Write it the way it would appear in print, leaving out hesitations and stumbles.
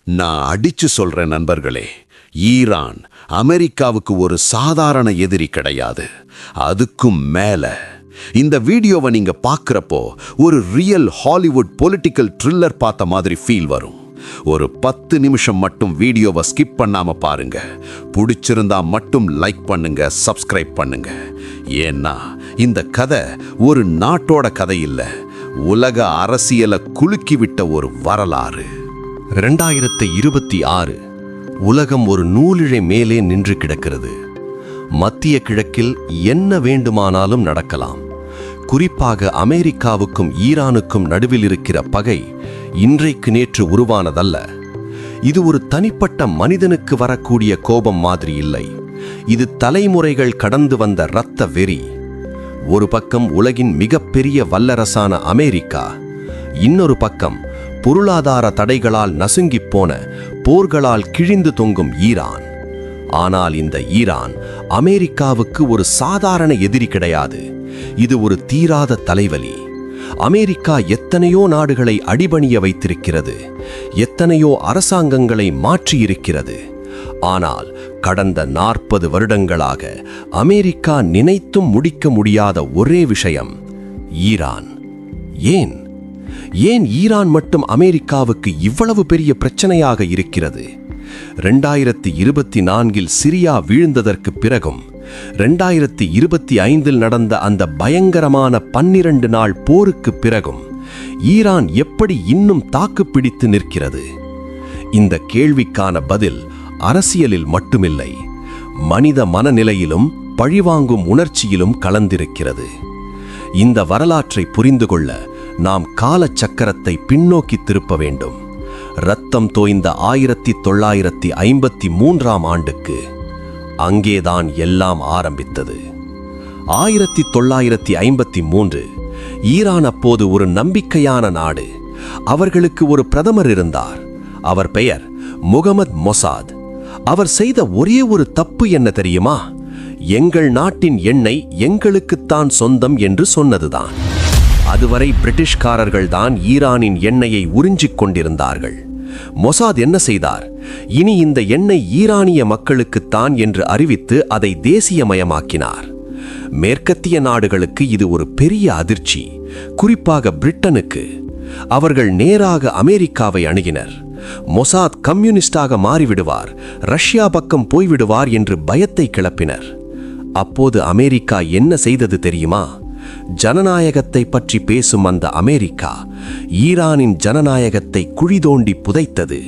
நான் அடிச்சு சொல்றேன் நண்பர்களே, ஈரான் அமெரிக்காவுக்கு ஒரு சாதாரண எதிரி கிடையாது. அதுக்கும் மேல இந்த வீடியோவை நீங்க பார்க்கறப்போ ஒரு ரியல் ஹாலிவுட் பொலிட்டிக்கல் த்ரில்லர் பார்த்த மாதிரி ஃபீல் வரும். ஒரு 10 நிமிஷம் மட்டும் வீடியோவை ஸ்கிப் பண்ணாம பாருங்க. பிடிச்சிருந்தா மட்டும் லைக் பண்ணுங்க, சப்ஸ்கிரைப் பண்ணுங்க. ஏன்னா இந்த கதை ஒரு நாட்டோட கதை இல்ல, உலக அரசியலை குலுக்கிவிட்ட ஒரு வரலாறு. 2026 உலகம் ஒரு நூலிழை மேலே நின்று கிடக்கிறது. மத்திய கிழக்கில் என்ன வேண்டுமானாலும் நடக்கலாம். குறிப்பாக அமெரிக்காவுக்கும் ஈரானுக்கும் நடுவில் இருக்கிற பகை இன்றைக்கு நேற்று உருவானதல்ல. இது ஒரு தனிப்பட்ட மனிதனுக்கு வரக்கூடிய கோபம் மாதிரி இல்லை. இது தலைமுறைகள் கடந்து வந்த இரத்த வெறி. ஒரு பக்கம் உலகின் மிகப்பெரிய வல்லரசான அமெரிக்கா, இன்னொரு பக்கம் பொருளாதார தடைகளால் நசுங்கிப் போன, போர்களால் கிழிந்து தொங்கும் ஈரான். ஆனால் இந்த ஈரான் அமெரிக்காவுக்கு ஒரு சாதாரண எதிரி கிடையாது. இது ஒரு தீராத தலைவலி. அமெரிக்கா எத்தனையோ நாடுகளை அடிபணிய வைத்திருக்கிறது, எத்தனையோ அரசாங்கங்களை மாற்றியிருக்கிறது. ஆனால் கடந்த 40 வருடங்களாக அமெரிக்கா நினைத்தும் முடிக்க முடியாத ஒரே விஷயம் ஈரான். ஏன் ஈரான் மட்டும் அமெரிக்காவுக்கு இவ்வளவு பெரிய பிரச்சனையாக இருக்கிறது? 2024 சிரியா வீழ்ந்ததற்கு பிறகும் 2025 நடந்த அந்த பயங்கரமான 12 நாள் போருக்கு பிறகும் ஈரான் எப்படி இன்னும் தாக்கு பிடித்து நிற்கிறது? இந்த கேள்விக்கான பதில் அரசியலில் மட்டுமில்லை, மனித மனநிலையிலும் பழிவாங்கும் உணர்ச்சியிலும் கலந்திருக்கிறது. இந்த வரலாற்றை புரிந்து கொள்ள நாம் காலச்சக்கரத்தை பின்னோக்கி திருப்ப வேண்டும். இரத்தம் தோய்ந்த 1953 ஆண்டுக்கு. அங்கேதான் எல்லாம் ஆரம்பித்தது. 1953 ஈரான் அப்போது ஒரு நம்பிக்கையான நாடு. அவர்களுக்கு ஒரு பிரதமர் இருந்தார். அவர் பெயர் முகமது மொசாத். அவர் செய்த ஒரே ஒரு தப்பு என்ன தெரியுமா? எங்கள் நாட்டின் எண்ணெய் எங்களுக்குத்தான் சொந்தம் என்று சொன்னதுதான். அதுவரை பிரிட்டிஷ்காரர்கள் தான் ஈரானின் எண்ணெயை உறிஞ்சிக் கொண்டிருந்தார்கள். மொசாத் என்ன செய்தார்? இனி இந்த எண்ணெய் ஈரானிய மக்களுக்குத்தான் என்று அறிவித்து அதை தேசியமயமாக்கினார். மேற்கத்திய நாடுகளுக்கு இது ஒரு பெரிய அதிர்ச்சி, குறிப்பாக பிரிட்டனுக்கு. அவர்கள் நேராக அமெரிக்காவை அணுகினர். மொசாத் கம்யூனிஸ்டாக மாறிவிடுவார், ரஷ்யா பக்கம் போய்விடுவார் என்று பயத்தை கிளப்பினர். அப்போது அமெரிக்கா என்ன செய்தது தெரியுமா? ஜனநாயகத்தை பற்றி பேசும் அந்த அமெரிக்கா ஈரானின் ஜனநாயகத்தை குழி தோண்டி புதைத்தது.